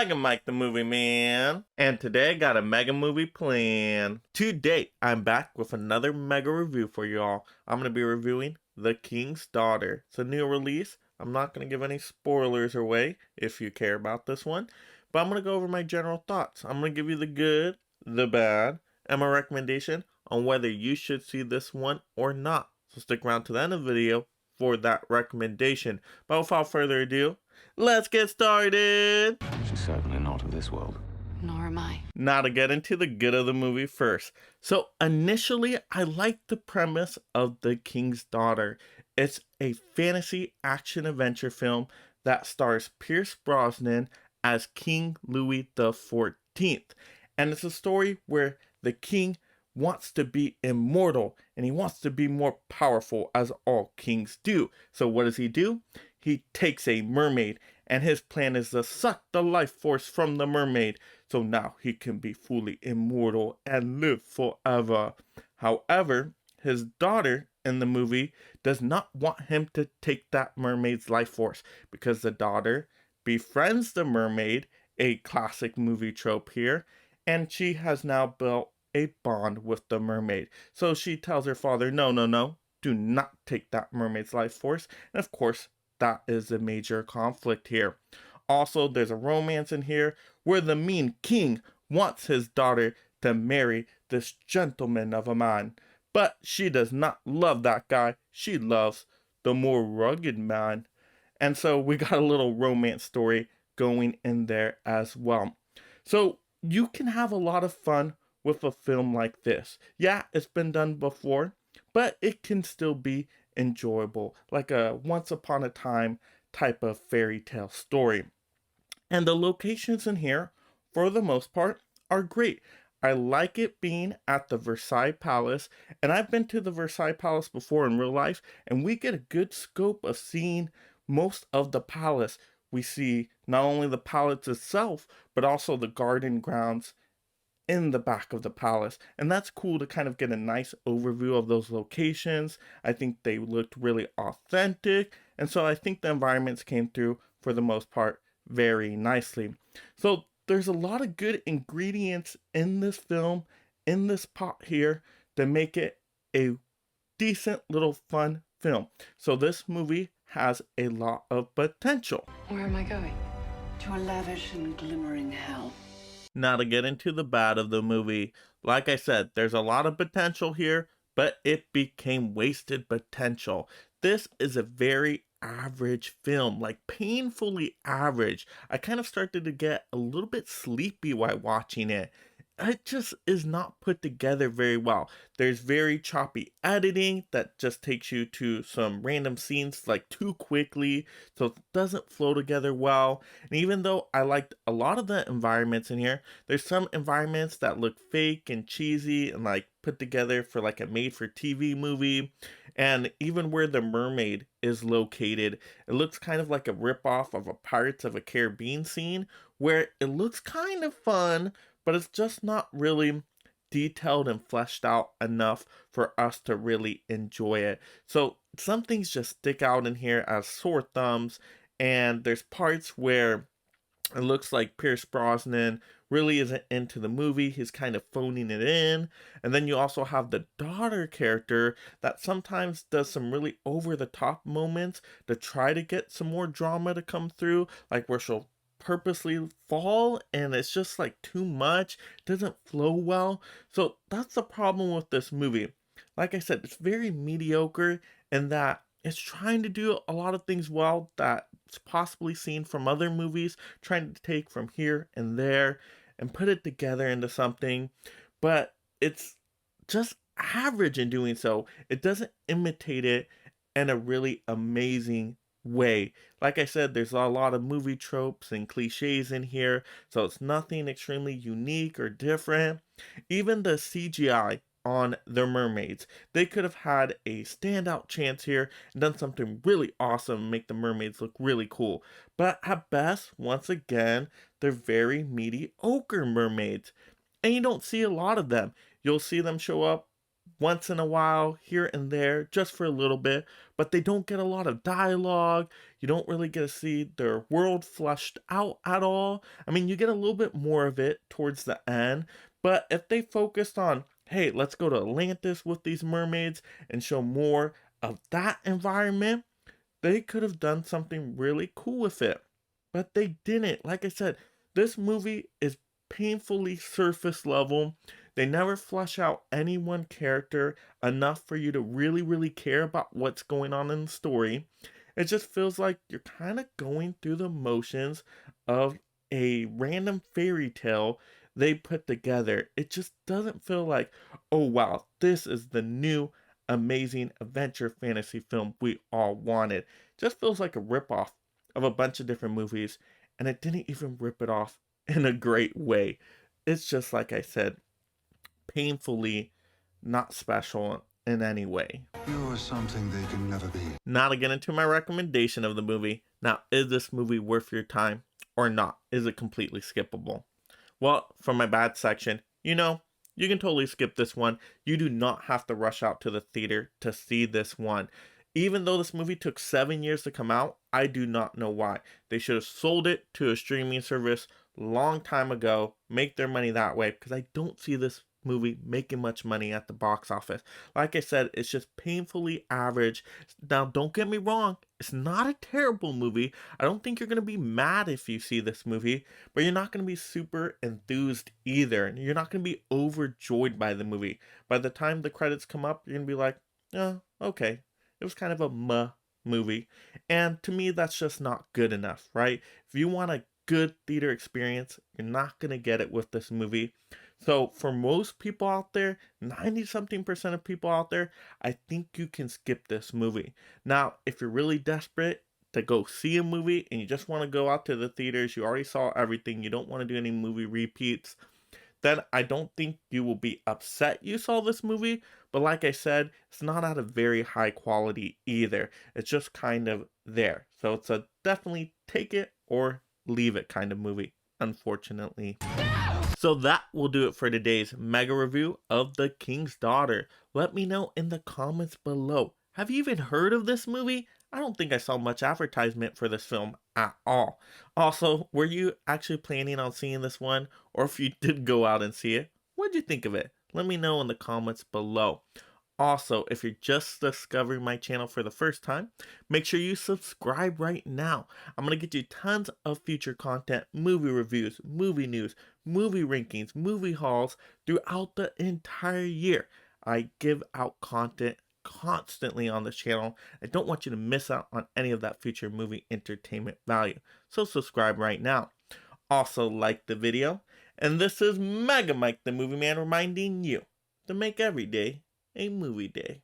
Mega Mike the Movie Man, and today I got a mega movie plan. Today, I'm back with another mega review for y'all. I'm going to be reviewing The King's Daughter. It's a new release. I'm not going to give any spoilers away if you care about this one, but I'm going to go over my general thoughts. I'm going to give you the good, the bad, and my recommendation on whether you should see this one or not. So stick around to the end of the video for that recommendation. But without further ado, let's get started! She's certainly not of this world. Nor am I. Now to get into the good of the movie first. So initially, I liked the premise of The King's Daughter. It's a fantasy action adventure film that stars Pierce Brosnan as King Louis XIV. And it's a story where the king wants to be immortal and he wants to be more powerful, as all kings do. So what does he do? He takes a mermaid, and his plan is to suck the life force from the mermaid, so now he can be fully immortal and live forever. However, his daughter in the movie does not want him to take that mermaid's life force, because the daughter befriends the mermaid, a classic movie trope here, and she has now built a bond with the mermaid. So she tells her father, no, do not take that mermaid's life force. And of course, that is a major conflict here. Also, there's a romance in here where the mean king wants his daughter to marry this gentleman of a man. But she does not love that guy. She loves the more rugged man. And so we got a little romance story going in there as well. So you can have a lot of fun with a film like this. Yeah, it's been done before, but it can still be enjoyable, like a once upon a time type of fairy tale story. And the locations in here, for the most part, are great. I like it being at the Versailles Palace, and I've been to the Versailles Palace before in real life, and we get a good scope of seeing most of the palace. We see not only the palace itself, but also the garden grounds in the back of the palace, and that's cool to kind of get a nice overview of those locations. I think they looked really authentic, and so I think the environments came through for the most part very nicely. So there's a lot of good ingredients in this film, in this pot here, to make it a decent little fun film. So this movie has a lot of potential. Where am I going? To a lavish and glimmering hell. Now to get into the bad of the movie, like I said, there's a lot of potential here, but it became wasted potential. This is a very average film, like painfully average. I kind of started to get a little bit sleepy while watching it. It just is not put together very well. There's very choppy editing that just takes you to some random scenes like too quickly, so it doesn't flow together well. And even though I liked a lot of the environments in here, there's some environments that look fake and cheesy and like put together for like a made for TV movie. And even where the mermaid is located, it looks kind of like a ripoff of a Pirates of the Caribbean scene where it looks kind of fun, but it's just not really detailed and fleshed out enough for us to really enjoy it. So some things just stick out in here as sore thumbs, and there's parts where it looks like Pierce Brosnan really isn't into the movie. He's kind of phoning it in. And then you also have the daughter character that sometimes does some really over-the-top moments to try to get some more drama to come through, like where she'll purposely fall and it's just like too much. It doesn't flow well. So that's the problem with this movie. Like I said, it's very mediocre in that it's trying to do a lot of things well that it's possibly seen from other movies, trying to take from here and there and put it together into something, but it's just average in doing so. It doesn't imitate it in a really amazing way. Like I said, there's a lot of movie tropes and cliches in here, so it's nothing extremely unique or different. Even the CGI on the mermaids, they could have had a standout chance here and done something really awesome and make the mermaids look really cool. But at best, once again, they're very mediocre mermaids, and you don't see a lot of them. You'll see them show up once in a while, here and there, just for a little bit, but they don't get a lot of dialogue. You don't really get to see their world fleshed out at all. I mean, you get a little bit more of it towards the end, but if they focused on, hey, let's go to Atlantis with these mermaids and show more of that environment, they could have done something really cool with it. But they didn't. Like I said, this movie is painfully surface level. They never flesh out any one character enough for you to really care about what's going on in the story. It just feels like you're kind of going through the motions of a random fairy tale they put together. It just doesn't feel like, oh wow, this is the new amazing adventure fantasy film we all wanted. Just feels like a ripoff of a bunch of different movies, and it didn't even rip it off in a great way. It's just like I said, painfully not special in any way. You're something they can never be. Now to get into my recommendation of the movie. Now, is this movie worth your time or not? Is it completely skippable? Well, for my bad section, you can totally skip this one. You do not have to rush out to the theater to see this one. Even though this movie took 7 years to come out, I do not know why. They should have sold it to a streaming service long time ago, make their money that way, because I don't see this movie making much money at the box office. Like I said, it's just painfully average. Now, don't get me wrong, it's not a terrible movie. I don't think you're going to be mad if you see this movie, but you're not going to be super enthused either. You're not going to be overjoyed by the movie. By the time the credits come up, you're going to be like, oh, okay. It was kind of a movie. And to me, that's just not good enough, right? If you want a good theater experience, you're not going to get it with this movie. So for most people out there, 90-something% of people out there, I think you can skip this movie. Now, if you're really desperate to go see a movie and you just want to go out to the theaters, you already saw everything, you don't want to do any movie repeats, then I don't think you will be upset you saw this movie. But like I said, it's not at a very high quality either. It's just kind of there. So it's a definitely take it or leave it kind of movie, unfortunately. So that will do it for today's mega review of The King's Daughter. Let me know in the comments below. Have you even heard of this movie? I don't think I saw much advertisement for this film at all. Also, were you actually planning on seeing this one? Or if you did go out and see it, what'd you think of it? Let me know in the comments below. Also, if you're just discovering my channel for the first time, make sure you subscribe right now. I'm going to get you tons of future content, movie reviews, movie news, movie rankings, movie hauls throughout the entire year. I give out content constantly on this channel. I don't want you to miss out on any of that future movie entertainment value. So subscribe right now. Also like the video. And this is Mega Mike the Movie Man reminding you to make every day a movie day.